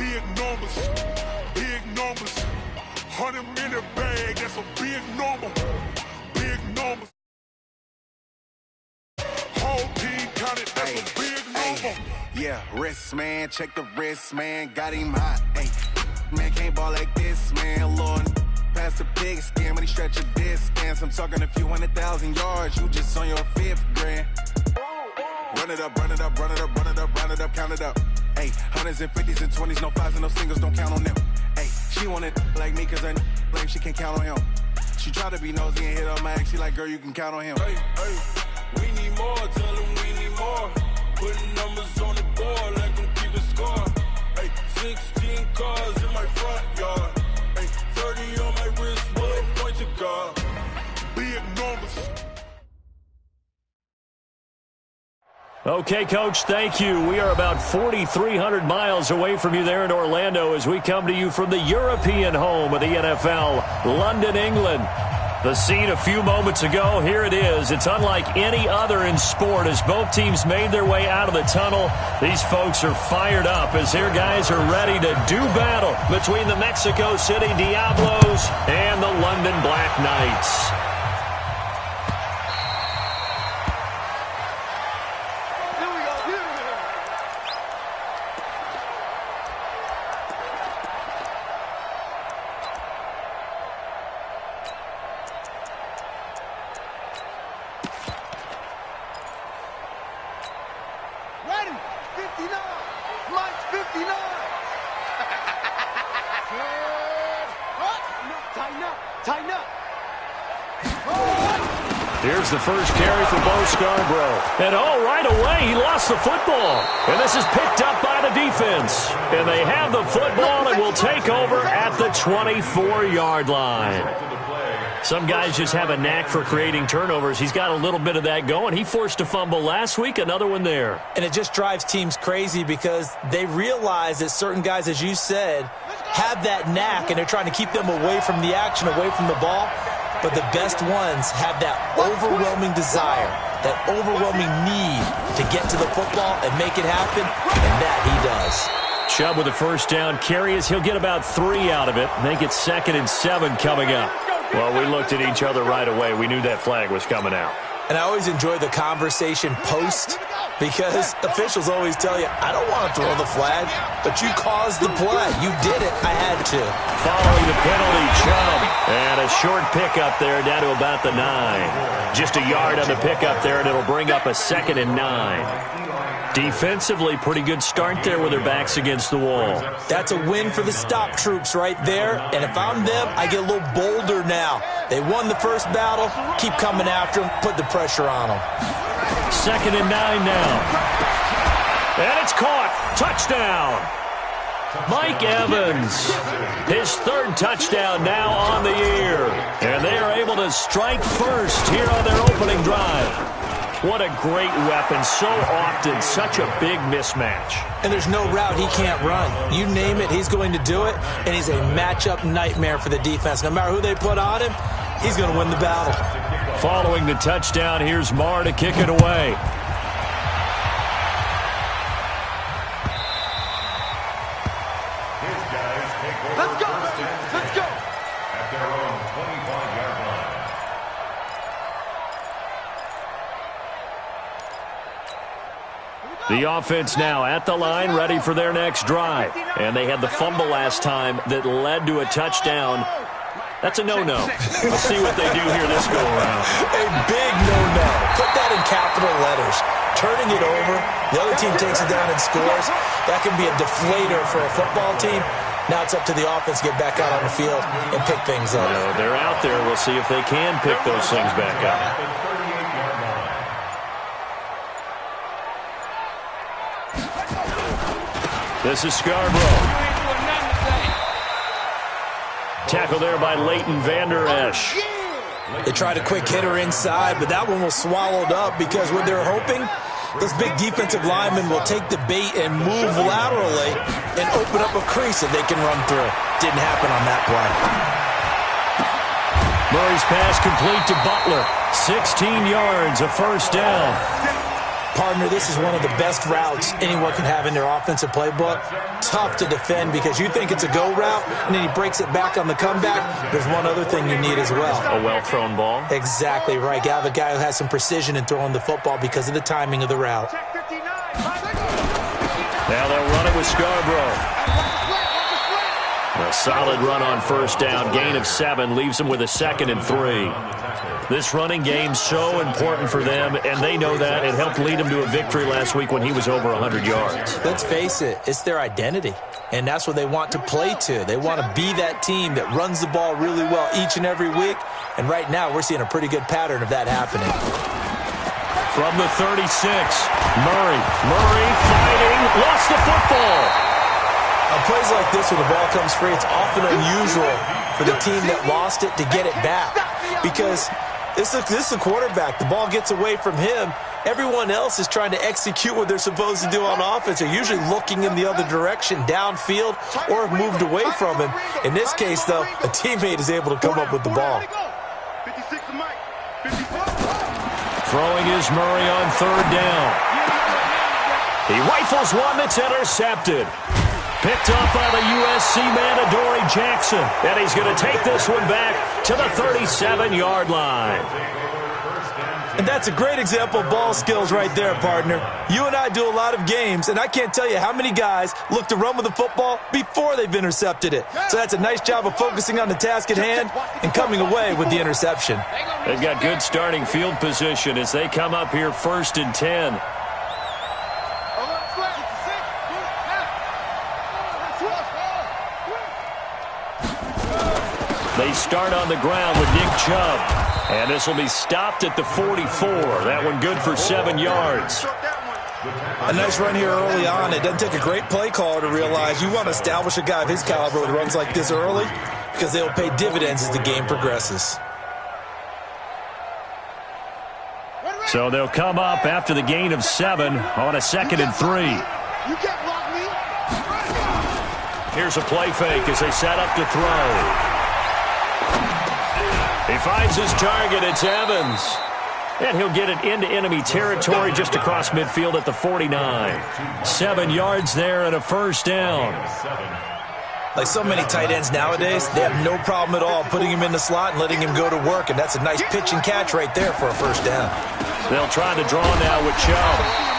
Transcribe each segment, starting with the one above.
Big numbers. 100-minute bag, that's a big number. Big numbers. Whole team counted, that's a big number. Yeah, wrist, man, check the wrist, man, got him hot. Ay, man, can't ball like this, man, Lord. Pass the pig skin when he stretch a distance. I'm talking a few 100,000 yards, you just on your 5th grand. Run it up, count it up. Ay, hundreds and 50s and 20s, no 5s and no singles, don't count on them. Ay, she want it like me, cause I blame she can't count on him. She try to be nosy and hit up my ex, she like, girl, you can count on him. Hey, we need more, tell them we need more. Putting numbers on the board, like them keep a score. Hey, 16 cars in my front yard. Hey, 30 on my wrist, bullet point to God. Big numbers. Okay, Coach, thank you. We are about 4,300 miles away from you there in Orlando as we come to you from the European home of the NFL, London, England. The scene a few moments ago, here it is. It's unlike any other in sport as both teams made their way out of the tunnel. These folks are fired up as their guys are ready to do battle between the Mexico City Diablos and the London Black Knights. Here's the first carry for Bo Scarborough. And right away, he lost the football. And this is picked up by the defense. And they have the football and will take over at the 24-yard line. Some guys just have a knack for creating turnovers. He's got a little bit of that going. He forced a fumble last week, another one there. And it just drives teams crazy because they realize that certain guys, as you said, have that knack, and they're trying to keep them away from the action, away from the ball. But the best ones have that overwhelming desire, that overwhelming need to get to the football and make it happen, and that he does. Chubb with a first down carry as he'll get about 3 out of it. Make it 2nd and 7 coming up. Well, we looked at each other right away. We knew that flag was coming out. And I always enjoy the conversation post because officials always tell you, I don't want to throw the flag, but you caused the play. You did it. I had to. Following the penalty, Chubb. And a short pickup there down to about the 9. Just a yard on the pickup there, and it'll bring up a 2nd and 9. Defensively, pretty good start there with their backs against the wall. That's a win for the stop troops right there. And if I'm them, I get a little bolder now. They won the first battle. Keep coming after them. Put the pressure on them. 2nd and 9 now. And it's caught. Touchdown. Mike Evans, his 3rd touchdown now on the year. And they are able to strike first here on their opening drive. What a great weapon. So often, such a big mismatch. And there's no route he can't run. You name it, he's going to do it. And he's a matchup nightmare for the defense. No matter who they put on him, he's going to win the battle. Following the touchdown, here's Marr to kick it away. Let's go! Let's go! At their own 25-yard line. The offense now at the line, ready for their next drive. And they had the fumble last time that led to a touchdown. That's a no-no. Let's see what they do here this go-around. A big no-no. Put that in capital letters. Turning it over, the other team takes it down and scores. That can be a deflator for a football team. Now it's up to the offense to get back out on the field and pick things up. They're out there. We'll see if they can pick those things back up. This is Scarborough. Tackle there by Leighton Vander Esch. They tried a quick hitter inside, but that one was swallowed up because what they're hoping, those big defensive linemen will take the bait and move laterally and open up a crease that they can run through. Didn't happen on that play. Murray's pass complete to Butler. 16 yards, a first down. Partner, this is one of the best routes anyone can have in their offensive playbook. Tough to defend because you think it's a go route, and then he breaks it back on the comeback. There's one other thing you need as well. A well-thrown ball? Exactly right. You have a guy who has some precision in throwing the football because of the timing of the route. Now they'll run it with Scarborough. A solid run on first down. Gain of 7 leaves them with a 2nd and 3. This running game's so important for them, and they know that. It helped lead them to a victory last week when he was over 100 yards. Let's face it, it's their identity, and that's what they want to play to. They want to be that team that runs the ball really well each and every week, and right now we're seeing a pretty good pattern of that happening. From the 36, Murray fighting, lost the football. On plays like this when the ball comes free, it's often unusual for the team that lost it to get it back because this is a quarterback. The ball gets away from him. Everyone else is trying to execute what they're supposed to do on offense. They're usually looking in the other direction, downfield, or have moved away from him. In this case, though, a teammate is able to come up with the ball. Throwing is Murray on 3rd down. He rifles one that's intercepted. Picked up by the USC man, Adoree Jackson. And he's going to take this one back to the 37-yard line. And that's a great example of ball skills right there, partner. You and I do a lot of games, and I can't tell you how many guys look to run with the football before they've intercepted it. So that's a nice job of focusing on the task at hand and coming away with the interception. They've got good starting field position as they come up here 1st and 10. They start on the ground with Nick Chubb. And this will be stopped at the 44. That one good for 7 yards. A nice run here early on. It doesn't take a great play caller to realize you want to establish a guy of his caliber that runs like this early because they'll pay dividends as the game progresses. So they'll come up after the gain of 7 on a 2nd and 3. Here's a play fake as they set up to throw. He finds his target. It's Evans. And he'll get it into enemy territory just across midfield at the 49. 7 yards there and a 1st down. Like so many tight ends nowadays, they have no problem at all putting him in the slot and letting him go to work. And that's a nice pitch and catch right there for a 1st down. They'll try to draw now with Chubb.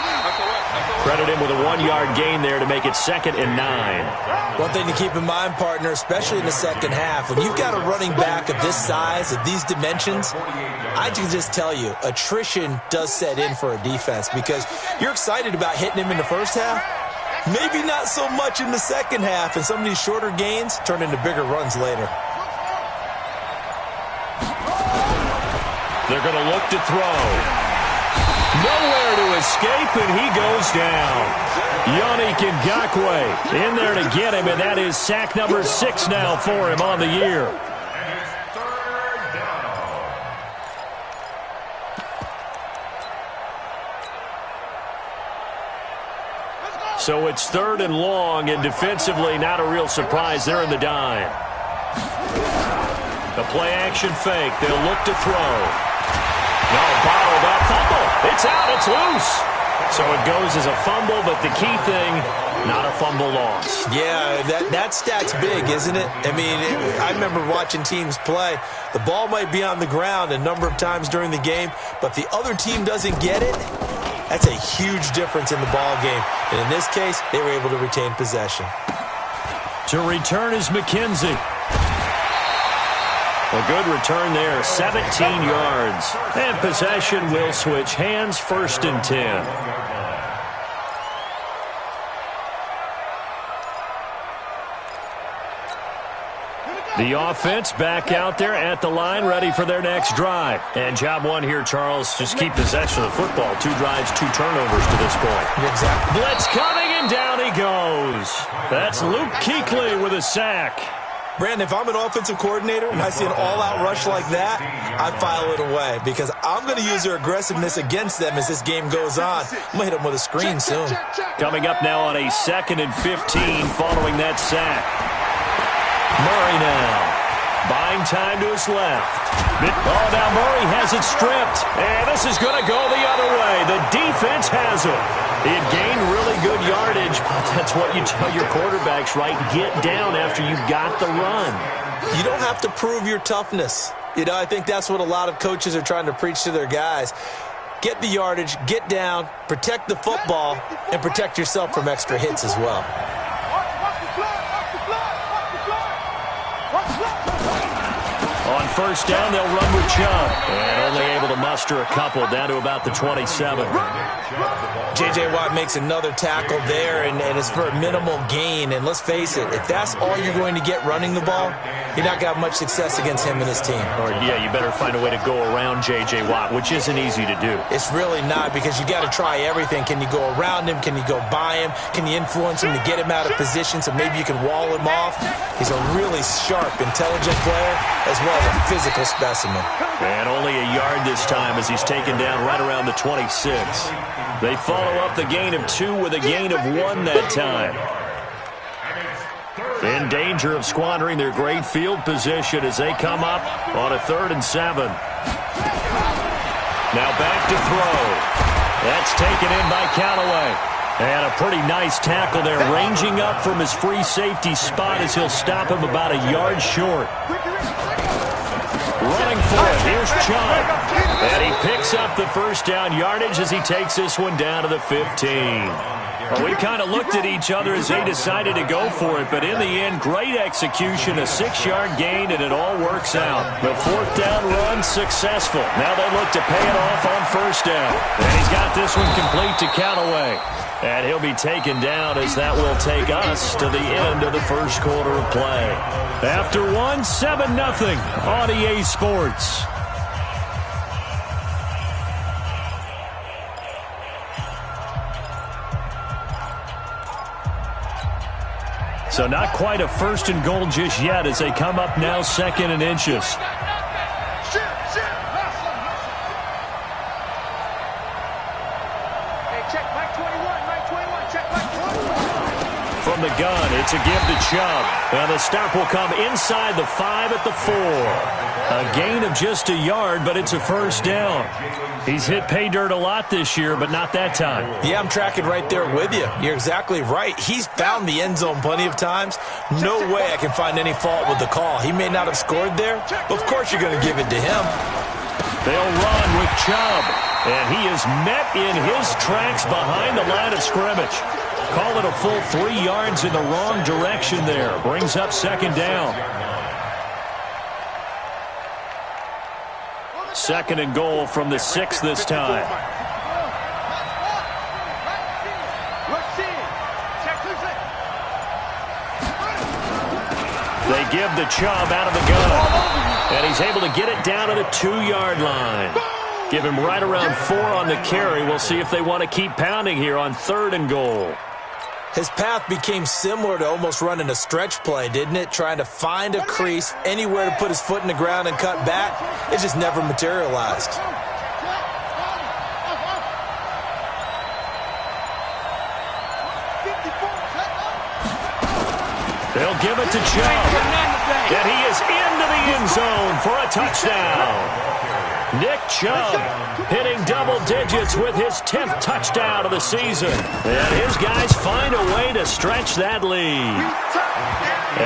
Credit him with a 1-yard gain there to make it 2nd and 9. One thing to keep in mind, partner, especially in the second half, when you've got a running back of this size, of these dimensions, I can just tell you, attrition does set in for a defense because you're excited about hitting him in the first half, maybe not so much in the second half, and some of these shorter gains turn into bigger runs later. They're going to look to throw. Nowhere to escape, and he goes down. Yannick Ngakoue in there to get him, and that is sack number 6 now for him on the year. So it's 3rd and long, and defensively not a real surprise. They're in the dime. The play-action fake. They'll look to throw. No, bottled up. Fumble. It's out. It's loose. So it goes as a fumble, but the key thing, not a fumble loss. Yeah, that stat's big, isn't it? I mean, I remember watching teams play. The ball might be on the ground a number of times during the game, but the other team doesn't get it. That's a huge difference in the ball game. And in this case, they were able to retain possession. To return is McKenzie. A good return there, 17 yards. And possession will switch hands, 1st and 10. The offense back out there at the line, ready for their next drive. And job one here, Charles, just keep possession of the football. 2 drives, 2 turnovers to this point. Exactly. Blitz coming, and down he goes. That's Luke Kuechly with a sack. Brandon, if I'm an offensive coordinator and I see an all-out rush like that, I file it away because I'm going to use their aggressiveness against them as this game goes on. I'm going to hit them with a screen soon. Coming up now on a 2nd and 15 following that sack. Murray now. Buying time to his left. Oh, now Murray has it stripped. And this is going to go the other way. The defense has him. He had gained really good yardage, but that's what you tell your quarterbacks, right? Get down after you got the run. You don't have to prove your toughness. You know, I think that's what a lot of coaches are trying to preach to their guys. Get the yardage, get down, protect the football, and protect yourself from extra hits as well. On first down, they'll run with Chubb. And only able to muster a couple down to about the 27. J.J. Watt makes another tackle there, and it's for a minimal gain. And let's face it, if that's all you're going to get running the ball, you're not going to have much success against him and his team. Or, yeah, you better find a way to go around J.J. Watt, which isn't easy to do. It's really not, because you got to try everything. Can you go around him? Can you go by him? Can you influence him to get him out of position so maybe you can wall him off? He's a really sharp, intelligent player, as well as a physical specimen. And only a yard this time as he's taken down right around the 26. They follow up the gain of 2 with a gain of 1 that time. In danger of squandering their great field position as they come up on a 3rd and 7. Now back to throw. That's taken in by Callaway. And a pretty nice tackle there, ranging up from his free safety spot as he'll stop him about a yard short. Running for it, here's Chubb. And he picks up the first down yardage as he takes this one down to the 15. Well, we kind of looked at each other as they decided to go for it, but in the end, great execution, a 6-yard gain, and it all works out. The 4th down run successful. Now they look to pay it off on first down. And he's got this one complete to Callaway. And he'll be taken down as that will take us to the end of the first quarter of play. After 1, 7-0 on EA Sports. So not quite a 1st and goal just yet as they come up now 2nd and inches. From the gun, it's a give to Chubb. And the stop will come inside the 5 at the 4. A gain of just a yard, but it's a first down. He's hit pay dirt a lot this year, but not that time. Yeah, I'm tracking right there with you. You're exactly right. He's found the end zone plenty of times. No way I can find any fault with the call. He may not have scored there, but of course you're going to give it to him. They'll run with Chubb, and he is met in his tracks behind the line of scrimmage. Call it a full 3 yards in the wrong direction there. Brings up 2nd down. 2nd and goal from the 6 this time. They give the Chubb out of the gun. And he's able to get it down to the 2-yard line. Give him right around 4 on the carry. We'll see if they want to keep pounding here on 3rd and goal. His path became similar to almost running a stretch play, didn't it? Trying to find a crease, anywhere to put his foot in the ground and cut back. It just never materialized. They'll give it to Chubb. And he is into the end zone for a touchdown. Nick Chubb hitting double digits with his 10th touchdown of the season. And his guys find a way to stretch that lead.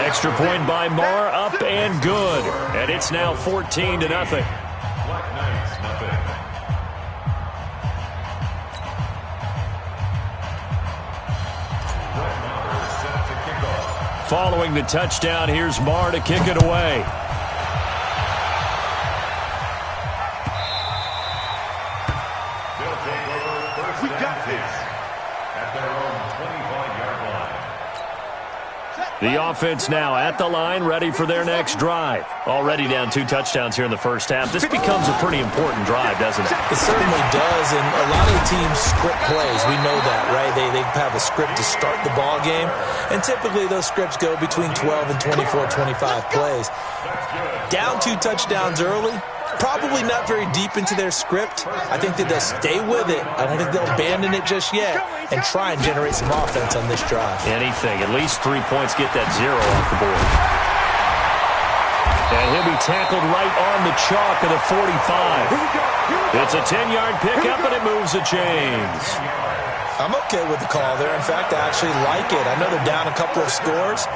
Extra point by Marr, up and good. And it's now 14-0. Following the touchdown, here's Marr to kick it away. We got this. At their own 25-yard line. The offense now at the line, ready for their next drive. Already down 2 touchdowns here in the first half. This becomes a pretty important drive, doesn't it? It certainly does, and a lot of the teams script plays. We know that, right? They have a script to start the ball game, and typically those scripts go between 12 and 24, 25 plays. Down 2 touchdowns early, probably not very deep into their script. I think that they'll stay with it. I don't think they'll abandon it just yet and try and generate some offense on this drive. Anything. At least 3 points. Get that 0 off the board. And he'll be tackled right on the chalk of the 45. It's a 10-yard pickup, and it moves the chains. I'm okay with the call there. In fact, I actually like it. I know they're down a couple of scores,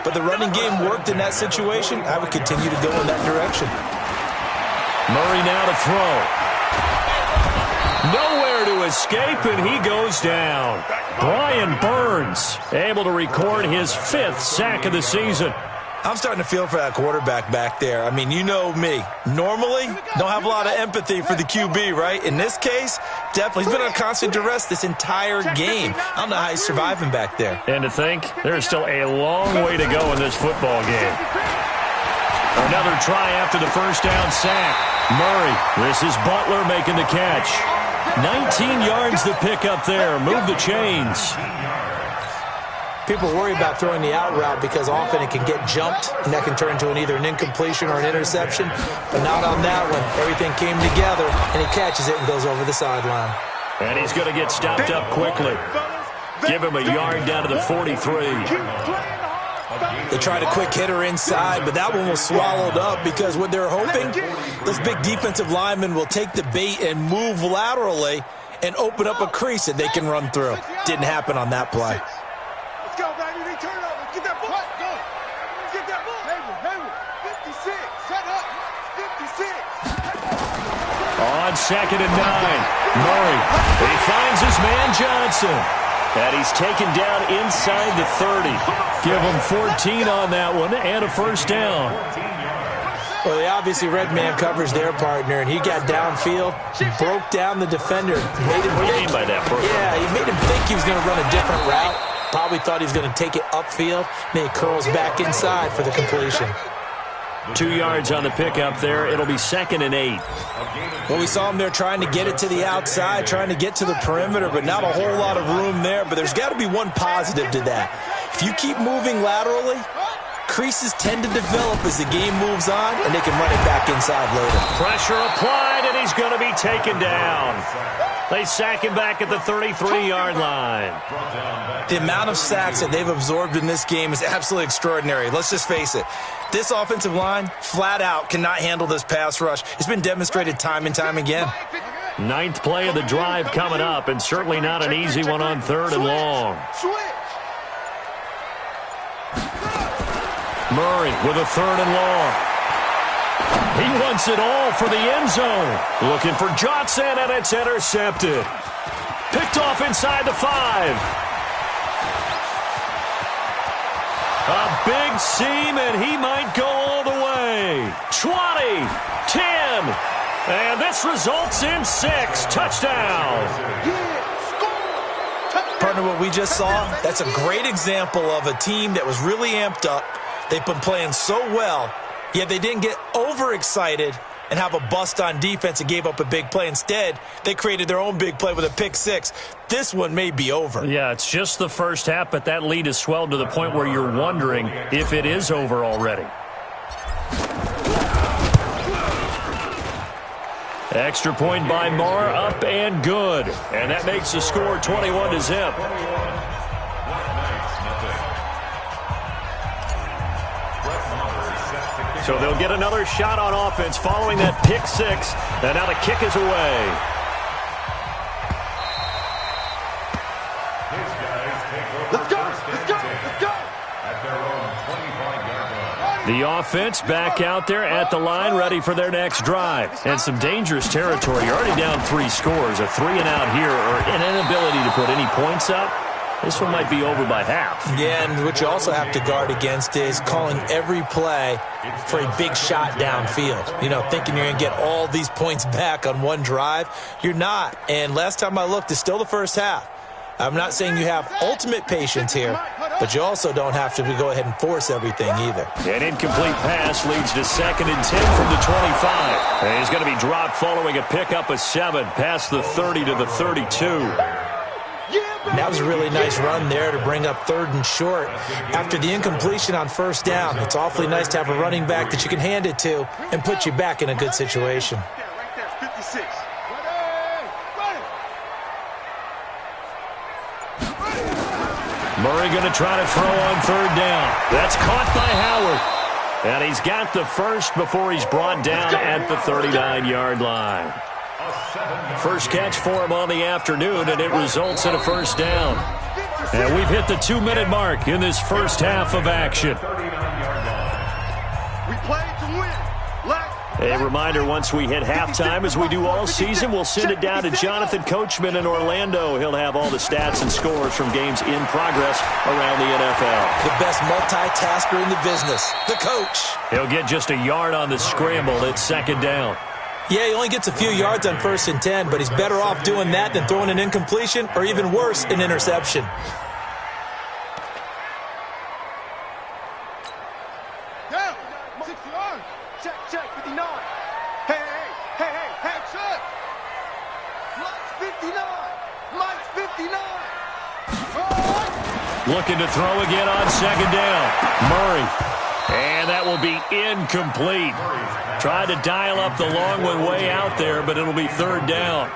but the running game worked in that situation. I would continue to go in that direction. Murray now to throw. Nowhere to escape, and he goes down. Brian Burns able to record his 5th sack of the season. I'm starting to feel for that quarterback back there. I mean, you know me. Normally, don't have a lot of empathy for the QB, right? In this case, definitely. He's been on constant duress this entire game. I don't know how he's surviving back there. And to think, there's still a long way to go in this football game. Another try after the first down sack. Murray, this is Butler making the catch. 19 yards to pick up there. Move the chains. People worry about throwing the out route because often it can get jumped, and that can turn into either an incompletion or an interception. But not on that one. Everything came together, and he catches it and goes over the sideline. And he's going to get stopped up quickly. Give him a yard down to the 43. They tried a quick hitter inside, but that one was swallowed up because what they're hoping, those big defensive linemen will take the bait and move laterally and open up a crease that they can run through. Didn't happen on that play. Let's go, baby. Return over. Get that ball. Go. Get that ball. Hayward. 56. Set up. 56. On 2nd and 9. Murray. He finds his man Johnson. And he's taken down inside the 30. Give him 14 on that one and a first down. Well, they obviously read man coverage their partner, and he got downfield, broke down the defender. What do you mean by that, bro? Yeah, he made him think he was going to run a different route. Probably thought he was going to take it upfield. Then he curls back inside for the completion. 2 yards on the pickup there. It'll be 2nd and 8. Well, we saw him there trying to get it to the outside, trying to get to the perimeter, but not a whole lot of room there. But there's got to be one positive to that. If you keep moving laterally, creases tend to develop as the game moves on, and they can run it back inside later. Pressure applied, and he's going to be taken down. They sack him back at the 33-yard line. The amount of sacks that they've absorbed in this game is absolutely extraordinary. Let's just face it. This offensive line, flat out, cannot handle this pass rush. It's been demonstrated time and time again. 9th play of the drive coming up, and certainly not an easy one on 3rd and long. Murray with a 3rd and long. He wants it all for the end zone. Looking for Johnson, and it's intercepted. Picked off inside the 5. A big seam, and he might go all the way. 20, 10, and this results in 6. Touchdown. Partner, what we just saw, that's a great example of a team that was really amped up. They've been playing so well, yet they didn't get overexcited and have a bust on defense and gave up a big play. Instead, they created their own big play with a pick 6. This one may be over. Yeah, it's just the first half, but that lead has swelled to the point where you're wondering if it is over already. Extra point by Marr, up and good. And that makes the score 21-0. So they'll get another shot on offense following that pick 6. And now the kick is away. Let's go. Let's go. Let's go. At their own 25-yard line. The offense back out there at the line, ready for their next drive. And some dangerous territory. You're already down 3 scores. A 3-and-out here, or an inability to put any points up. This one might be over by half. Yeah, and what you also have to guard against is calling every play for a big shot downfield. You know, thinking you're going to get all these points back on one drive. You're not. And last time I looked, it's still the first half. I'm not saying you have ultimate patience here, but you also don't have to go ahead and force everything either. An incomplete pass leads to 2nd and 10 from the 25. And he's going to be dropped following a pickup of 7 past the 30 to the 32. And that was a really nice run there to bring up 3rd and short. After the incompletion on 1st down, it's awfully nice to have a running back that you can hand it to and put you back in a good situation. Right there, 56. Murray going to try to throw on 3rd down. That's caught by Howard. And he's got the first before he's brought down at the 39-yard line. First catch for him on the afternoon, and it results in a first down. And we've hit the 2-minute mark in this first half of action. We played to win. A reminder, once we hit halftime, as we do all season, we'll send it down to Jonathan Coachman in Orlando. He'll have all the stats and scores from games in progress around the NFL. The best multitasker in the business, the coach. He'll get just a yard on the scramble. It's second down. Yeah, he only gets a few yards on 1st and 10, but he's better off doing that than throwing an incompletion or even worse, an interception. Down. 60 yards. Check, 59. Hey, check. Mike's 59. Mike's 59. Looking to throw again on second down. Murray. And that will be incomplete. Tried to dial up the long one way out there, but it'll be third down.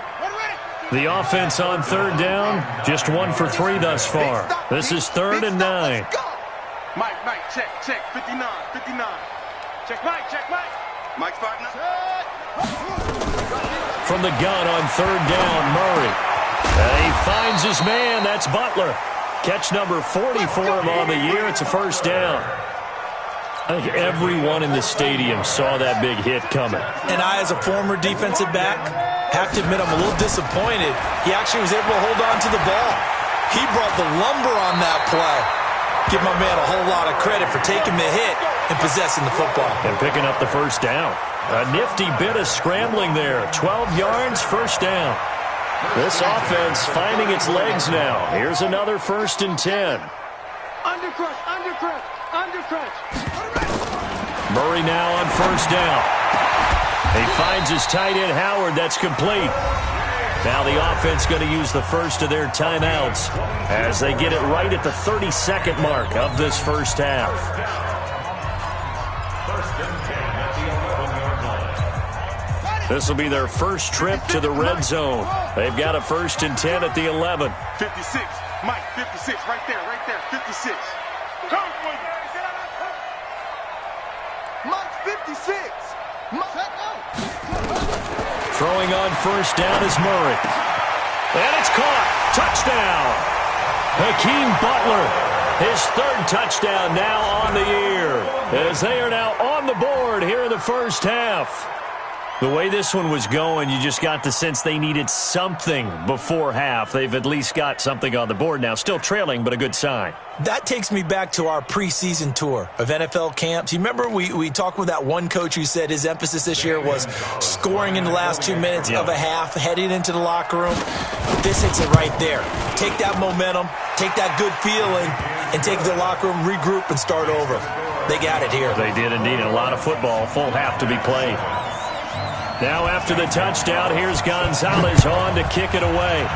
The offense on third down, just 1 for 3 thus far. This is 3rd and 9. Mike, check, 59. Check, Mike. Mike's 59. From the gun on third down, Murray. And he finds his man. That's Butler. Catch number 40 for him on the year. It's a first down. I think everyone in the stadium saw that big hit coming. And I, as a former defensive back, have to admit I'm a little disappointed. He actually was able to hold on to the ball. He brought the lumber on that play. Give my man a whole lot of credit for taking the hit and possessing the football. And picking up the first down. A nifty bit of scrambling there. 12 yards, first down. This offense finding its legs now. Here's another 1st and 10. Undercrush. Murray now on first down. He finds his tight end, Howard. That's complete. Now the offense going to use the first of their timeouts as they get it right at the 32nd mark of this first half. This will be their first trip to the red zone. They've got a 1st and 10 at the 11. 56. Mike, 56. Right there. 56. Come with me. Mike, 56. Throwing on first down is Murray. And it's caught. Touchdown. Hakeem Butler. His 3rd touchdown now on the year. As they are now on the board here in the first half. The way this one was going, you just got the sense they needed something before half. They've at least got something on the board now. Still trailing, but a good sign. That takes me back to our preseason tour of NFL camps. You remember we talked with that one coach who said his emphasis this year was scoring in the last 2 minutes of a half, heading into the locker room. This hits it right there. Take that momentum, take that good feeling, and take it to the locker room, regroup, and start over. They got it here. They did indeed. A lot of football, full half to be played. Now after the touchdown, here's Gonzalez on to kick it away.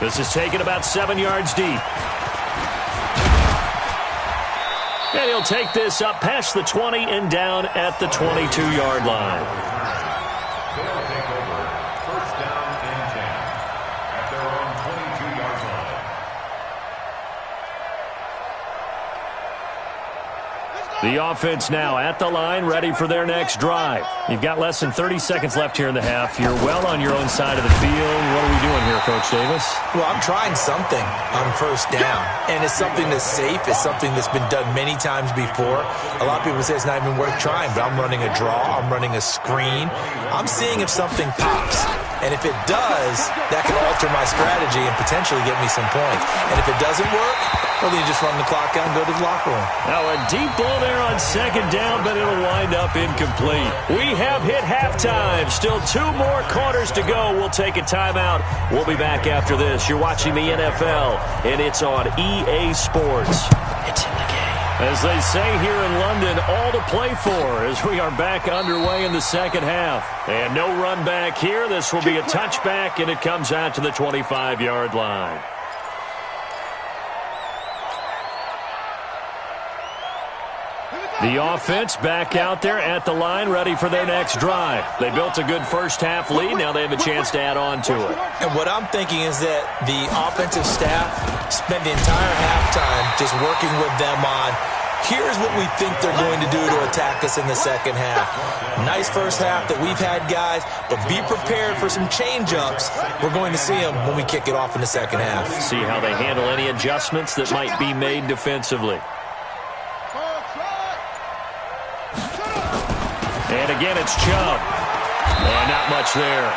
This is taken about 7 yards deep. And he'll take this up past the 20 and down at the 22-yard line. They'll take over 1st down and 10 at their own 22-yard line. The offense now at the line, ready for their next drive. You've got less than 30 seconds left here in the half. You're well on your own side of the field. What are we doing here, Coach Davis? Well, I'm trying something on first down, and it's something that's safe. It's something that's been done many times before. A lot of people say it's not even worth trying, but I'm running a draw. I'm running a screen. I'm seeing if something pops. And if it does, that could alter my strategy and potentially get me some points. And if it doesn't work, well, then you just run the clock out and go to the locker room. Now a deep ball there on second down, but it'll wind up incomplete. We have hit halftime. Still 2 more quarters to go. We'll take a timeout. We'll be back after this. You're watching the NFL, and it's on EA Sports. It's in the game. As they say here in London, all to play for as we are back underway in the second half. And no run back here. This will be a touchback, and it comes out to the 25-yard line. The offense back out there at the line, ready for their next drive. They built a good first half lead. Now they have a chance to add on to it. And what I'm thinking is that the offensive staff spent the entire halftime just working with them on, here's what we think they're going to do to attack us in the second half. Nice first half that we've had, guys, but be prepared for some change-ups. We're going to see them when we kick it off in the second half. See how they handle any adjustments that might be made defensively. And again, it's Chubb. And not much there.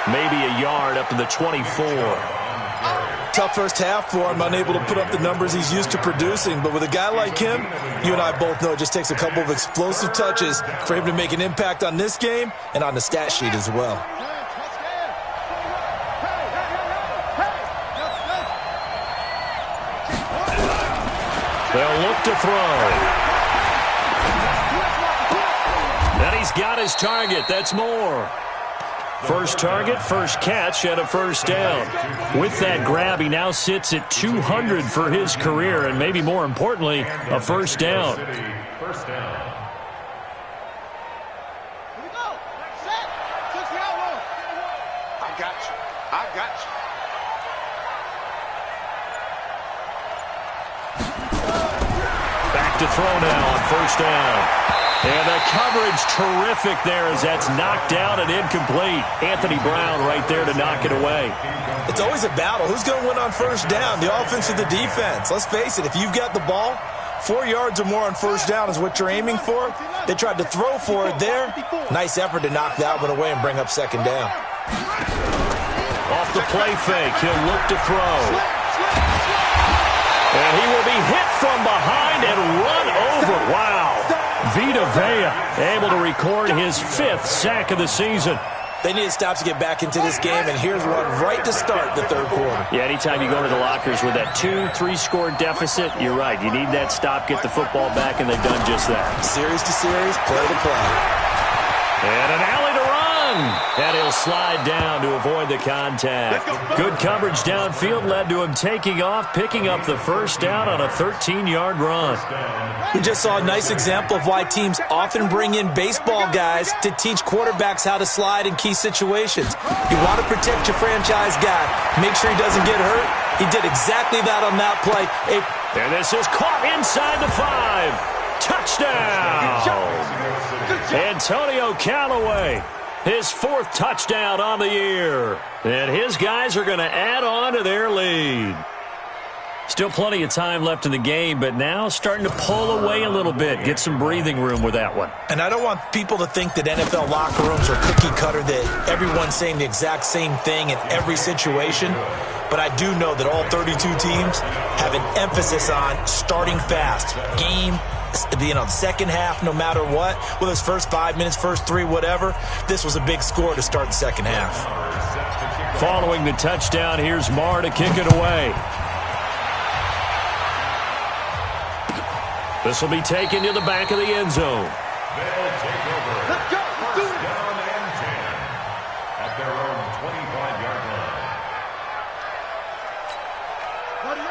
Maybe a yard up to the 24. Tough first half for him, unable to put up the numbers he's used to producing. But with a guy like him, you and I both know it just takes a couple of explosive touches for him to make an impact on this game and on the stat sheet as well. They'll look to throw. And he's got his target. That's Moore. First target, first catch, and a first down. With that grab, he now sits at 200 for his career, and maybe more importantly, a first down. First down. Here we go. Set. Touch me out, Will. I got you. I got you. Back to throw now on first down. And the coverage terrific there as that's knocked down and incomplete. Anthony Brown right there to knock it away. It's always a battle. Who's going to win on first down, the offense or the defense? Let's face it, if you've got the ball, 4 yards or more on first down is what you're aiming for. They tried to throw for it there. Nice effort to knock that one away and bring up second down. Off the play fake, he'll look to throw. And he will be hit from behind and run over. Wow. Vita Vea able to record his 5th sack of the season. They need to stop to get back into this game, and here's one right to start the third quarter. Yeah, anytime you go to the lockers with that 2-3 score deficit, you're right. You need that stop, get the football back, and they've done just that. Series to series, play to play. And an alley to run. And he'll slide down to avoid the contact. Good coverage downfield led to him taking off, picking up the first down on a 13-yard run. We just saw a nice example of why teams often bring in baseball guys to teach quarterbacks how to slide in key situations. You want to protect your franchise guy. Make sure he doesn't get hurt. He did exactly that on that play. And this is caught inside the 5. Touchdown! Antonio Callaway, his 4th touchdown on the year. And his guys are going to add on to their lead. Still plenty of time left in the game, but now starting to pull away a little bit. Get some breathing room with that one. And I don't want people to think that NFL locker rooms are cookie cutter, that everyone's saying the exact same thing in every situation. But I do know that all 32 teams have an emphasis on starting fast. Game, the second half, no matter what, whether it's first 5 minutes, first 3, whatever, this was a big score to start the second half. Following the touchdown, here's Marr to kick it away. This will be taken to the back of the end zone. They'll take over. Let's go. First down and 10 at their own 25-yard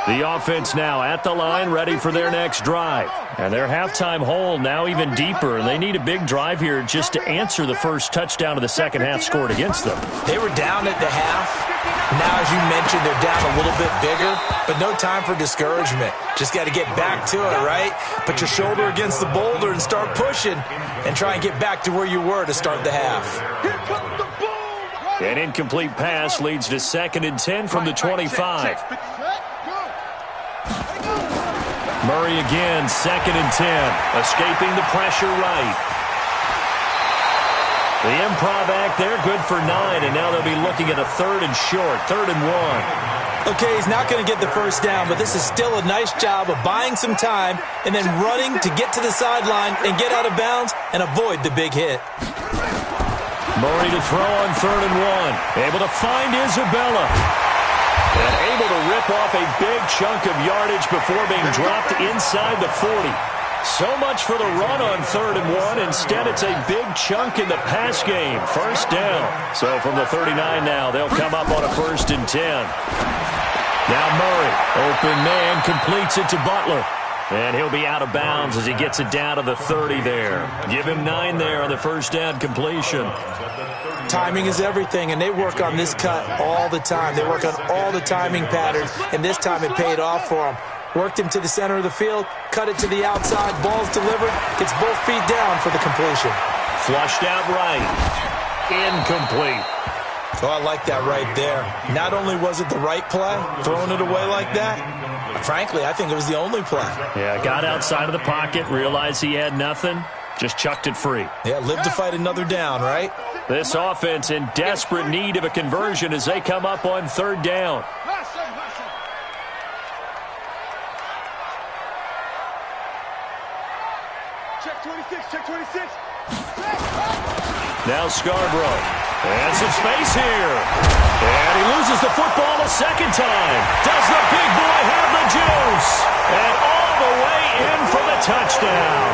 line. The offense now at the line, ready for their next drive. And their halftime hole now even deeper, and they need a big drive here just to answer the first touchdown of the second half scored against them. They were down at the half. Now, as you mentioned, they're down a little bit bigger, but no time for discouragement. Just got to get back to it, right? Put your shoulder against the boulder and start pushing and try and get back to where you were to start the half. An incomplete pass leads to 2nd and 10 from the 25. Murray again, 2nd and 10, escaping the pressure right. The improv act there, good for 9, and now they'll be looking at a 3rd and short, 3rd and 1. Okay, he's not going to get the first down, but this is still a nice job of buying some time and then running to get to the sideline and get out of bounds and avoid the big hit. Murray to throw on 3rd and 1, able to find Isabella. And able to rip off a big chunk of yardage before being dropped inside the 40. So much for the run on 3rd and 1. Instead, it's a big chunk in the pass game. First down. So from the 39 now, they'll come up on a 1st and 10. Now Murray, open man, completes it to Butler. And he'll be out of bounds as he gets it down to the 30 there. Give him 9 there on the first down completion. Timing is everything, and they work on this cut all the time. They work on all the timing patterns, and this time it paid off for them. Worked him to the center of the field, cut it to the outside, ball's delivered, gets both feet down for the completion. Flushed out right. Incomplete. Oh, I like that right there. Not only was it the right play, throwing it away like that, frankly, I think it was the only play. Yeah, got outside of the pocket, realized he had nothing, just chucked it free. Yeah, live to fight another down, right? This offense in desperate need of a conversion as they come up on third down. Check 26, check 26. Now Scarborough. And some space here. And he loses the football a second time. Does the big boy have the juice? And all the way in for the touchdown.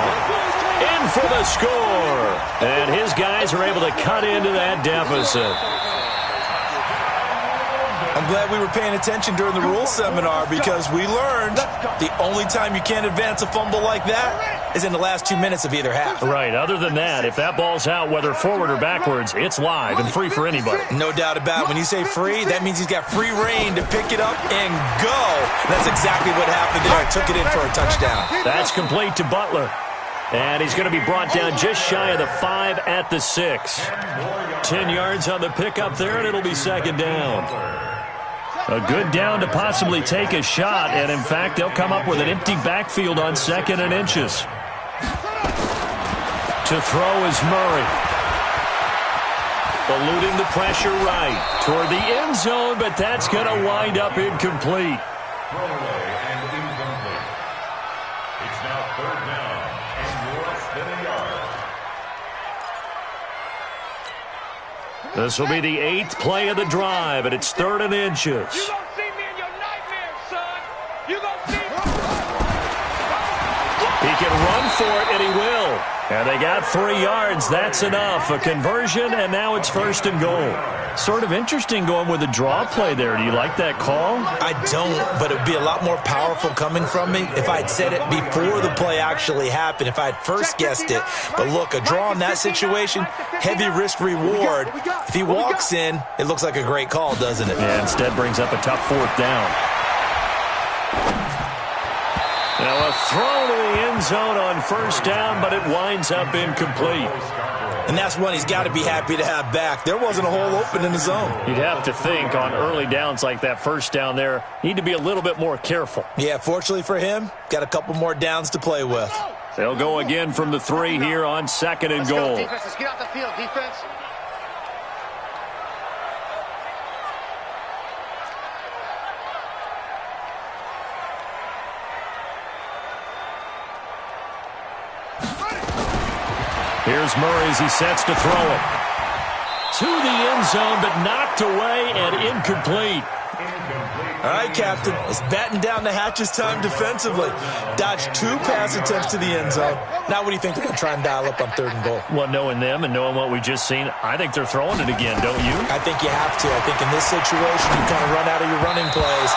In for the score. And his guys are able to cut into that deficit. I'm glad we were paying attention during the rules seminar because we learned the only time you can't advance a fumble like that is in the last 2 minutes of either half. Right. Other than that, if that ball's out, whether forward or backwards, it's live and free for anybody. No doubt about it. When you say free, that means he's got free reign to pick it up and go. That's exactly what happened there. Took it in for a touchdown. That's complete to Butler. And he's going to be brought down just shy of the 5 at the 6. 10 yards on the pickup there, and it'll be second down. A good down to possibly take a shot, and in fact, they'll come up with an empty backfield on 2nd and inches. To throw is Murray. Eluding the pressure right toward the end zone, but that's going to wind up incomplete. Throwaway and incomplete. It's now third down and less than a yard. This will be the 8th play of the drive, and it's 3rd and inches. You gonna see me in your nightmares, son. You gonna see me. He can run for it, and he will. And they got 3 yards. That's enough. A conversion, and now it's 1st and goal. Sort of interesting going with a draw play there. Do you like that call? I don't, but it would be a lot more powerful coming from me if I'd said it before the play actually happened, if I'd first guessed it. But look, a draw in that situation, heavy risk reward. If he walks in, it looks like a great call, doesn't it? Yeah, instead brings up a tough 4th down. Now a throw to the end zone on 1st down, but it winds up incomplete. And that's one he's got to be happy to have back. There wasn't a hole open in the zone. You'd have to think on early downs like that 1st down there, need to be a little bit more careful. Yeah, fortunately for him, got a couple more downs to play with. They'll go again from the 3 here on 2nd and goal. Let's go, defense. Let's get off the field, defense. Here's Murray as he sets to throw it. To the end zone, but knocked away and incomplete. All right, Captain. It's batten down the hatches time defensively. Dodged 2 pass attempts to the end zone. Now what do you think they're going to try and dial up on 3rd and goal? Well, knowing them and knowing what we just seen, I think they're throwing it again, don't you? I think you have to. I think in this situation, you kind of run out of your running plays,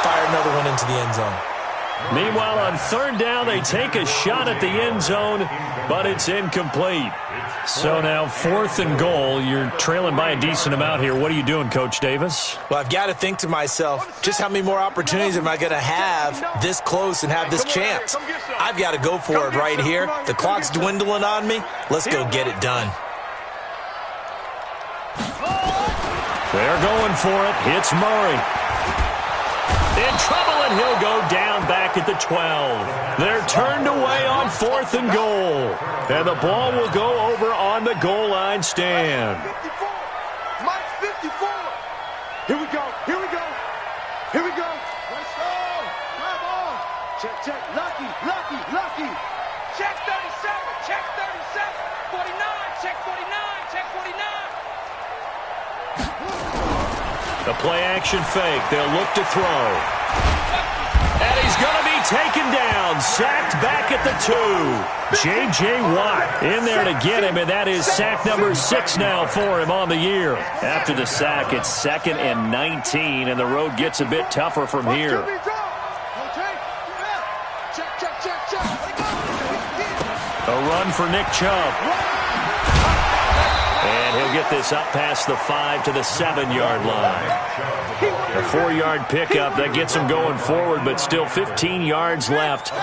fire another one into the end zone. Meanwhile, on 3rd down, they take a shot at the end zone, but it's incomplete. So now 4th and goal. You're trailing by a decent amount here. What are you doing, Coach Davis? Well, I've got to think to myself, just how many more opportunities am I going to have this close and have this chance? I've got to go for it right here. The clock's dwindling on me. Let's go get it done. They're going for it. Hits Murray. In trouble, and he'll go down back at the 12. They're turned away on 4th and goal. And the ball will go over on the goal line stand. Mike's 54. Here we go. Here we go. Here we go. Let's go. Grab on. Check, check. Lucky, lucky, lucky. Check 37. Check 37. 49. Check 49. Check 49. The play action fake. They'll look to throw. And he's going to be taken down. Sacked back at the 2. J.J. Watt in there to get him, and that is sack number 6 now for him on the year. After the sack, it's 2nd and 19, and the road gets a bit tougher from here. Check, check. A run for Nick Chubb. And he'll get this up past the 5 to the 7-yard line. A 4-yard pickup. That gets him going forward, but still 15 yards left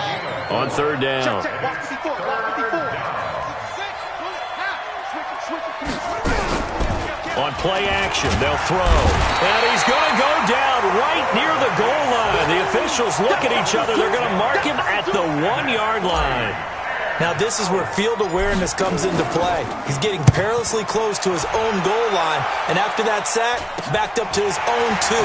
on third down. On play action, they'll throw. And he's going to go down right near the goal line. The officials look at each other. They're going to mark him at the 1-yard line. Now this is where field awareness comes into play. He's getting perilously close to his own goal line. And after that sack, backed up to his own 2.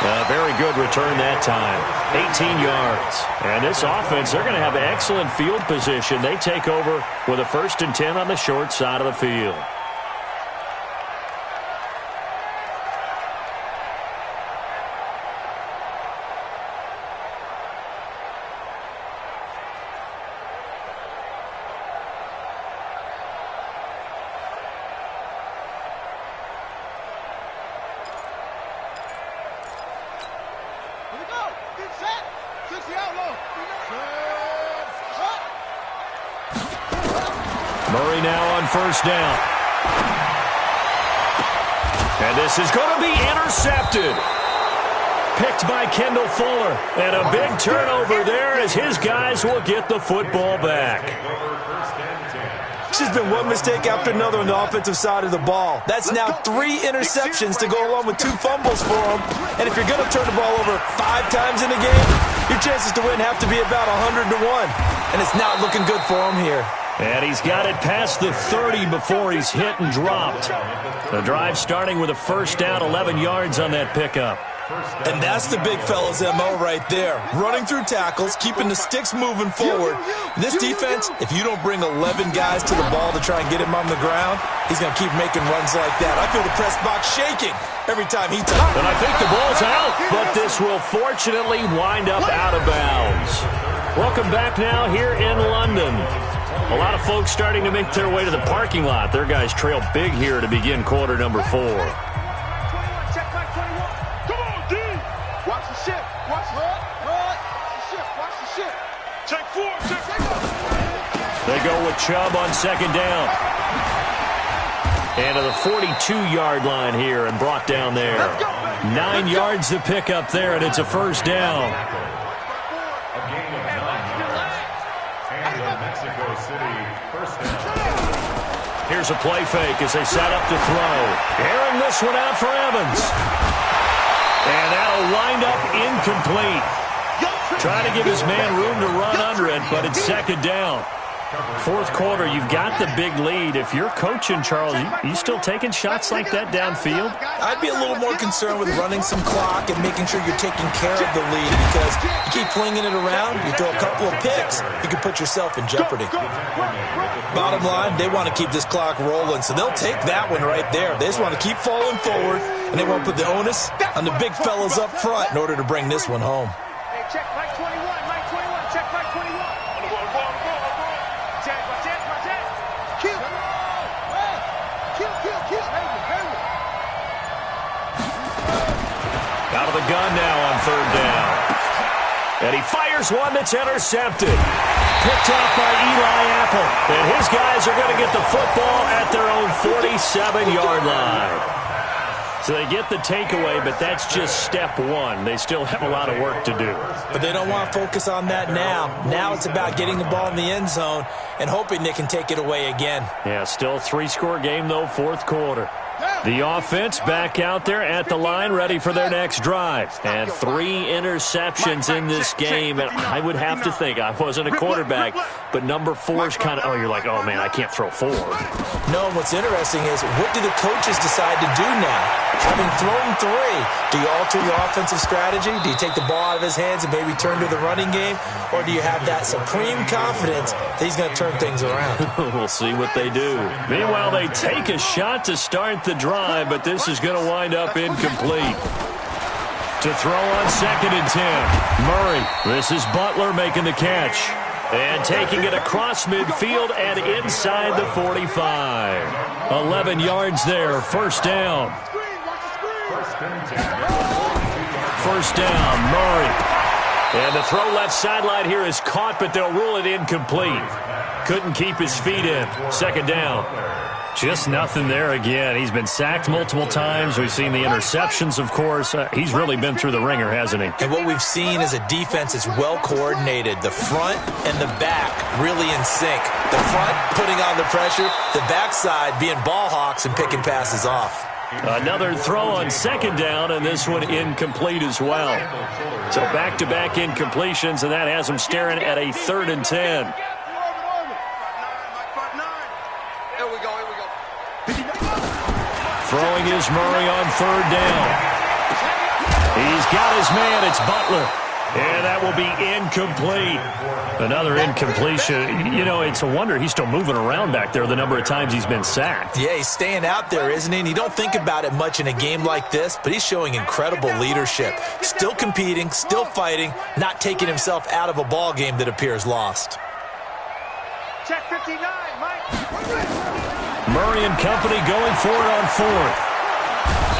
A very good return that time. 18 yards. And this offense, they're going to have excellent field position. They take over with a 1st and 10 on the short side of the field. Murray now on 1st down. And this is going to be intercepted. Picked by Kendall Fuller. And a big turnover there as his guys will get the football back. It's just been one mistake after another on the offensive side of the ball. That's now 3 interceptions to go along with 2 fumbles for him. And if you're going to turn the ball over 5 times in a game, your chances to win have to be about 100 to 1. And it's not looking good for him here. And he's got it past the 30 before he's hit and dropped. The drive starting with a 1st down, 11 yards on that pickup. And that's the big fella's MO right there. Running through tackles, keeping the sticks moving forward. This defense, if you don't bring 11 guys to the ball to try and get him on the ground, he's going to keep making runs like that. I feel the press box shaking every time he touches. And I think the ball's out, but this will fortunately wind up out of bounds. Welcome back now here in London. A lot of folks starting to make their way to the parking lot. Their guys trail big here to begin quarter number 4. They go with Chubb on 2nd down. And to the 42-yard line here and brought down there. 9 yards to pick up there, and it's a 1st down. Here's a play fake as they set up to throw. Airing this one out for Evans. And that'll wind up incomplete. Trying to give his man room to run under it, but it's 2nd down. 4th quarter, you've got the big lead. If you're coaching, Charles, you still taking shots like that downfield? I'd be a little more concerned with running some clock and making sure you're taking care of the lead, because you keep flinging it around, you throw a couple of picks, you can put yourself in jeopardy. Bottom line, they want to keep this clock rolling, so they'll take that one right there. They just want to keep falling forward, and they won't put the onus on the big fellas up front in order to bring this one home. Check Mike 21, Mike 21, check Mike 21. Out of the gun now on 3rd down. And he fires one that's intercepted. Picked off by Eli Apple. And his guys are going to get the football at their own 47-yard line. So they get the takeaway, but that's just step 1. They still have a lot of work to do. But they don't want to focus on that now. Now it's about getting the ball in the end zone and hoping they can take it away again. Yeah, still a 3-score game, though, 4th quarter. The offense back out there at the line, ready for their next drive. And 3 interceptions in this game. And I would have to think, I wasn't a quarterback, but number 4 is kind of, you're like, oh, man, I can't throw 4. No, what's interesting is, what do the coaches decide to do now? Having thrown 3, do you alter your offensive strategy? Do you take the ball out of his hands and maybe turn to the running game? Or do you have that supreme confidence that he's going to turn things around? We'll see what they do. Meanwhile, they take a shot to start the drive, but this is going to wind up incomplete. To throw on 2nd and 10. Murray. This is Butler making the catch. And taking it across midfield and inside the 45. 11 yards there, 1st down. first down. Murray. And the throw left sideline here is caught, but they'll rule it incomplete. Couldn't keep his feet in. Second down. Just nothing there again. He's been sacked multiple times. We've seen the interceptions, of course. He's really been through the ringer, hasn't he? And what we've seen is a defense that's well coordinated. The front and the back really in sync. The front putting on the pressure, the backside being ball hawks and picking passes off. Another throw on second down, and this one incomplete as well. So back-to-back incompletions, and that has him staring at a 3rd and 10. Throwing is Murray on 3rd down. He's got his man. It's Butler. And that will be incomplete. Another incompletion. You know, it's a wonder he's still moving around back there the number of times he's been sacked. Yeah, he's staying out there, isn't he? And you don't think about it much in a game like this, but he's showing incredible leadership. Still competing, still fighting, not taking himself out of a ball game that appears lost. Check 59, Mike. Murray and company going for it on 4th.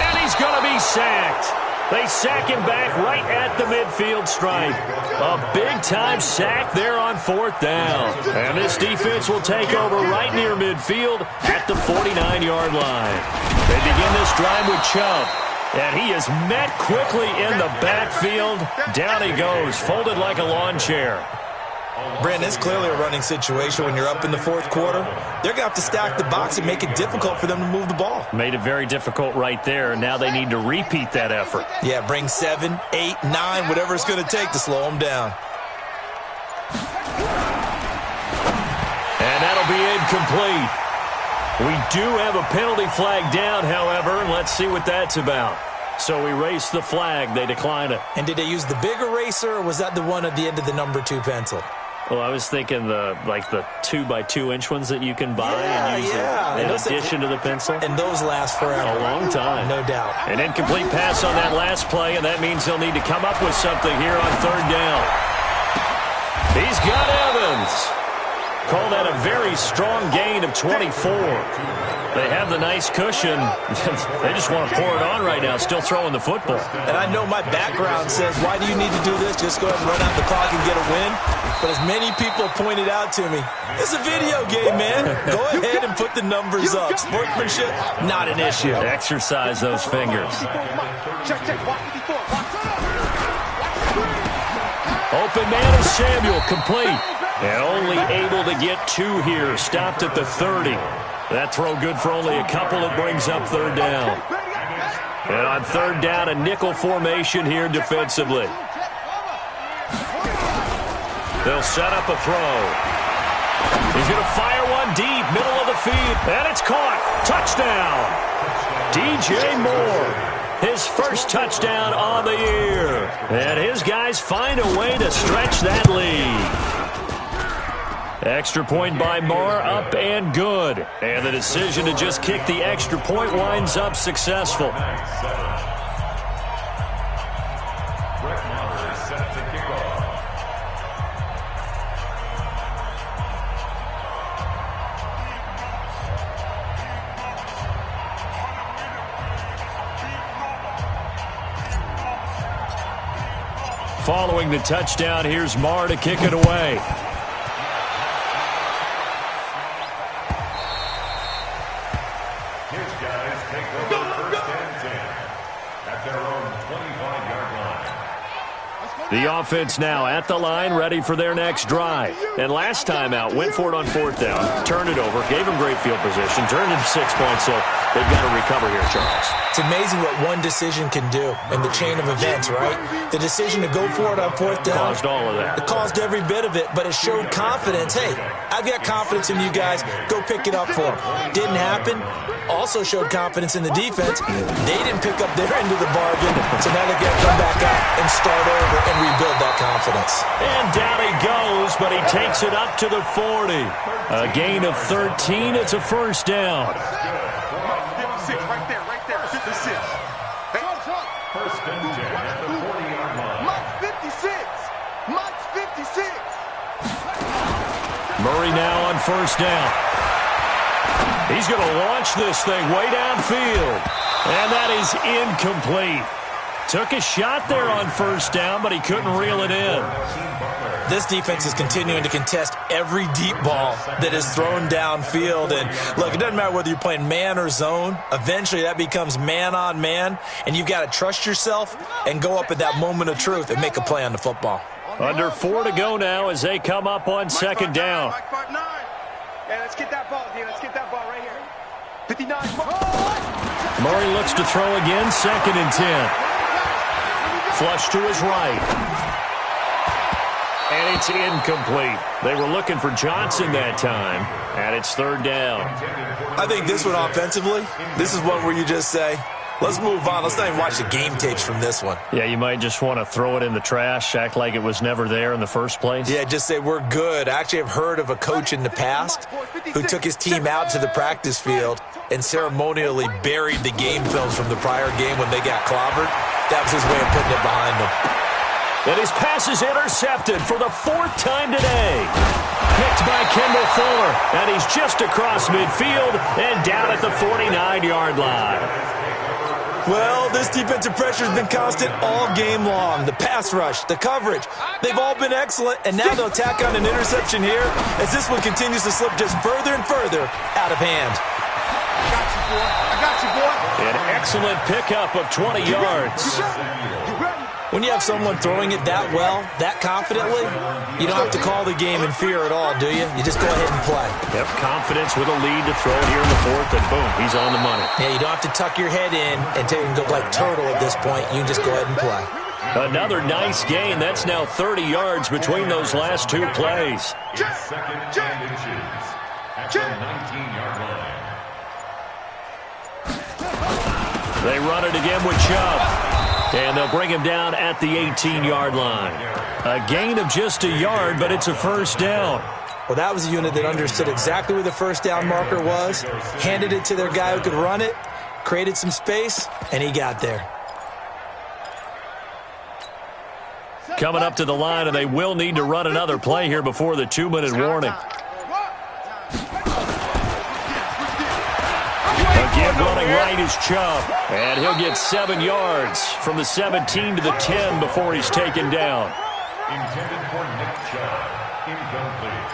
And he's going to be sacked. They sack him back right at the midfield stripe. A big-time sack there on 4th down. And this defense will take over right near midfield at the 49-yard line. They begin this drive with Chubb. And he is met quickly in the backfield. Down he goes, folded like a lawn chair. Brandon, it's clearly a running situation when you're up in the 4th quarter. They're going to have to stack the box and make it difficult for them to move the ball. Made it very difficult right there. Now they need to repeat that effort. Yeah, bring 7, 8, 9, whatever it's going to take to slow them down. And that'll be incomplete. We do have a penalty flag down, however. Let's see what that's about. So we erase the flag. They decline it. And did they use the big eraser, or was that the one at the end of the number 2 pencil? Well, I was thinking the 2x2-inch ones that you can buy and use in addition to the pencil. And those last forever. A long time. No doubt. An incomplete pass on that last play, and that means they'll need to come up with something here on 3rd down. He's got Evans. Call that a very strong gain of 24. They have the nice cushion. They just want to pour it on right now, still throwing the football. And I know my background says, why do you need to do this? Just go ahead and run out the clock and get a win. But as many people pointed out to me, it's a video game, man. Go ahead and put the numbers up. Sportsmanship, not an issue. Exercise those fingers. Open man of Samuel, complete. And only able to get 2 here. Stopped at the 30. That throw good for only a couple. It brings up 3rd down. And on 3rd down, a nickel formation here defensively. They'll set up a throw. He's going to fire one deep, middle of the field. And it's caught. Touchdown. DJ Moore. His first touchdown on the year. And his guys find a way to stretch that lead. Extra point by Moore, up and good. And the decision to just kick the extra point winds up successful. Following the touchdown, here's Marr to kick it away. His guys take over 1st and 10 at their own 25-yard line. The offense now at the line, ready for their next drive. And last time out, went for it on 4th down, turned it over, gave them great field position, turned it to 6 points, so they've got to recover here, Charles. It's amazing what one decision can do in the chain of events, right? The decision to go for it on 4th down. Caused all of that. It caused every bit of it, but it showed confidence. Hey, I've got confidence in you guys. Go pick it up for them. Didn't happen. Also showed confidence in the defense. They didn't pick up their end of the bargain, so now they've got to come back up and start over and rebuild that confidence. And down he goes, but he takes it up to the 40. A gain of 13. It's a 1st down. 56, right there, 56. Hey, 1st and 10 at the 40-yard line. Mike's 56. Mike's 56. Murray now on 1st down. He's going to launch this thing way downfield. And that is incomplete. Took a shot there on first down, but he couldn't reel it in. This defense is continuing to contest every deep ball that is thrown downfield. And, look, it doesn't matter whether you're playing man or zone. Eventually, that becomes man-on-man, and you've got to trust yourself and go up at that moment of truth and make a play on the football. Under 4 to go now as they come up on second down. Yeah, let's get that ball here. Let's get that ball right here. 59. Murray looks to throw again, 2nd and 10. Flush to his right. And it's incomplete. They were looking for Johnson that time, and it's 3rd down. I think this one offensively, this is one where you just say, let's move on. Let's not even watch the game tapes from this one. Yeah, you might just want to throw it in the trash, act like it was never there in the first place. Yeah, just say we're good. I actually have heard of a coach in the past who took his team out to the practice field and ceremonially buried the game films from the prior game when they got clobbered. That was his way of putting it behind them. And his pass is intercepted for the 4th time today. Picked by Kendall Fuller, and he's just across midfield and down at the 49-yard line. Well, this defensive pressure has been constant all game long. The pass rush, the coverage, they've all been excellent, and now they'll tack on an interception here as this one continues to slip just further and further out of hand. I got you, boy. I got you, boy. An excellent pickup of 20 yards. When you have someone throwing it that well, that confidently, you don't have to call the game in fear at all, do you? You just go ahead and play. Yep, confidence with a lead to throw it here in the 4th, and boom, he's on the money. Yeah, you don't have to tuck your head in and go like turtle at this point. You can just go ahead and play. Another nice gain. That's now 30 yards between those last 2 plays. 2nd and inches at the 19-yard line. They run it again with Chubb. And they'll bring him down at the 18-yard line. A gain of just a yard, but it's a 1st down. Well, that was a unit that understood exactly where the 1st down marker was, handed it to their guy who could run it, created some space, and he got there. Coming up to the line, and they will need to run another play here before the 2-minute warning. Again, running right is Chubb, and he'll get 7 yards from the 17 to the 10 before he's taken down. Intended for Nick Chubb. Incomplete.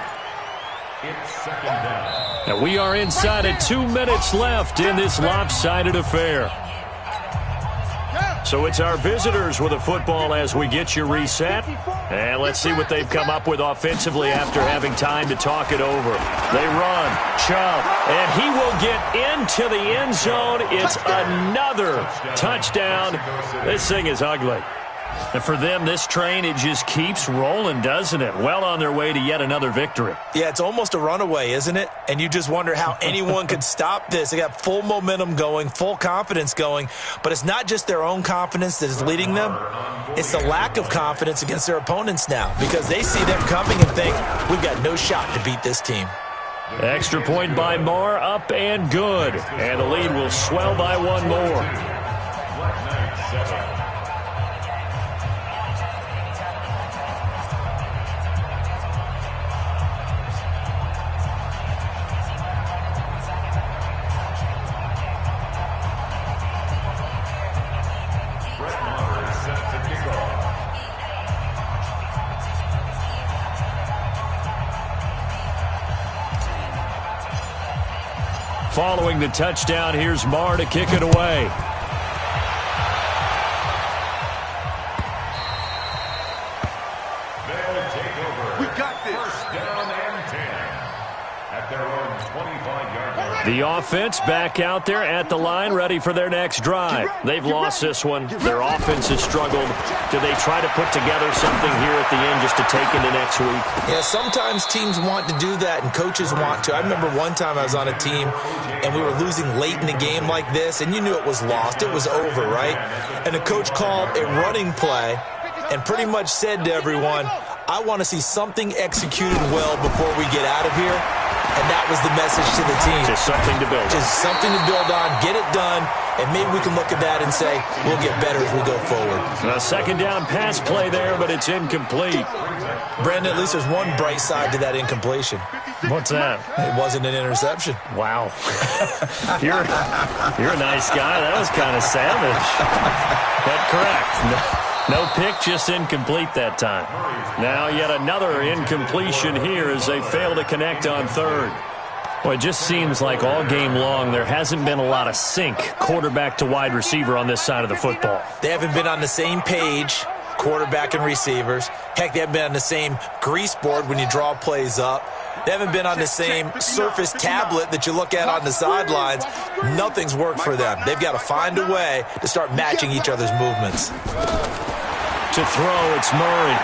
It's 2nd down. And we are inside of 2 minutes left in this lopsided affair. So it's our visitors with a football as we get you reset. And let's see what they've come up with offensively after having time to talk it over. They run, Chubb, and he will get into the end zone. It's another touchdown. This thing is ugly. And for them, this train, it just keeps rolling, doesn't it? Well on their way to yet another victory. Yeah, it's almost a runaway, isn't it? And you just wonder how anyone could stop this. They got full momentum going, full confidence going. But it's not just their own confidence that is leading them. It's the lack of confidence against their opponents now because they see them coming and think, we've got no shot to beat this team. Extra point by Marr, up and good. And the lead will swell by 1 more. Following the touchdown, here's Marr to kick it away. They'll take over. We got this. 1st down and 10 at their own 25-yard line. The offense back out there at the line, ready for their next drive. They've lost this one. Their offense has struggled. Do they try to put together something here at the end just to take into next week? Yeah, sometimes teams want to do that and coaches want to. I remember one time I was on a team and we were losing late in the game like this, and you knew it was lost. It was over, right? And the coach called a running play and pretty much said to everyone, I want to see something executed well before we get out of here. And that was the message to the team. Just something to build on. Just something to build on, get it done, and maybe we can look at that and say, we'll get better as we go forward. A 2nd down pass play there, but it's incomplete. Brandon, at least there's one bright side to that incompletion. What's that? It wasn't an interception. Wow. You're a nice guy. That was kind of savage. But correct. No pick, just incomplete that time. Now yet another incompletion here as they fail to connect on third. Well, it just seems like all game long there hasn't been a lot of sync quarterback to wide receiver on this side of the football. They haven't been on the same page, quarterback and receivers. Heck, they haven't been on the same grease board when you draw plays up. They haven't been on the same Surface tablet that you look at on the sidelines. Nothing's worked for them. They've got to find a way to start matching each other's movements. To throw, it's Murray.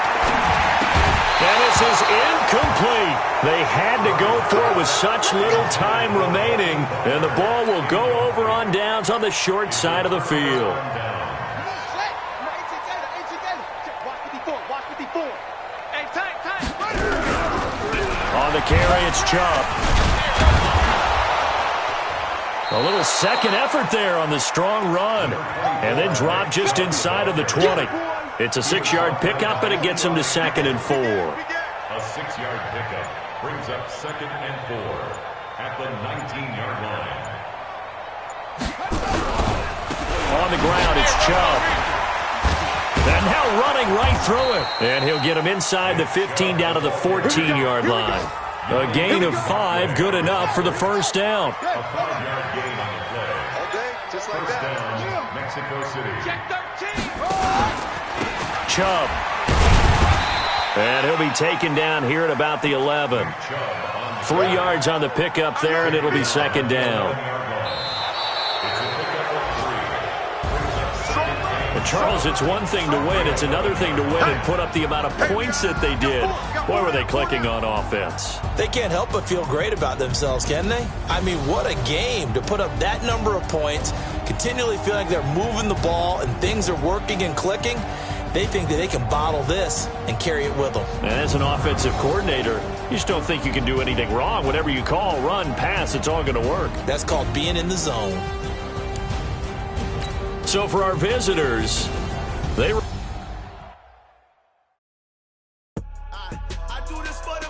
And this is incomplete. They had to go for it with such little time remaining, and the ball will go over on downs on the short side of the field. On the carry, it's Chubb. A little second effort there on the strong run, and then drop just inside of the 20. It's a 6-yard pickup, and it gets him to 2nd and 4. A 6-yard pickup brings up 2nd and 4 at the 19-yard line. On the ground, it's Chubb. And now running right through it. And he'll get him inside the 15 down to the 14-yard line. A gain of 5, good enough for the first down. A 5-yard gain on the play. Okay, just like First that. down, Mexico City. Chubb. And he'll be taken down here at about the 11. 3 yards on the pickup there, and it'll be 2nd down. But Charles, it's one thing to win. It's another thing to win and put up the amount of points that they did. Boy, were they clicking on offense. They can't help but feel great about themselves, can they? I mean, what a game to put up that number of points, continually feeling like they're moving the ball and things are working and clicking. They think that they can bottle this and carry it with them. And as an offensive coordinator, you just don't think you can do anything wrong. Whatever you call, run, pass, it's all going to work. That's called being in the zone. So for our visitors, they... I do this for the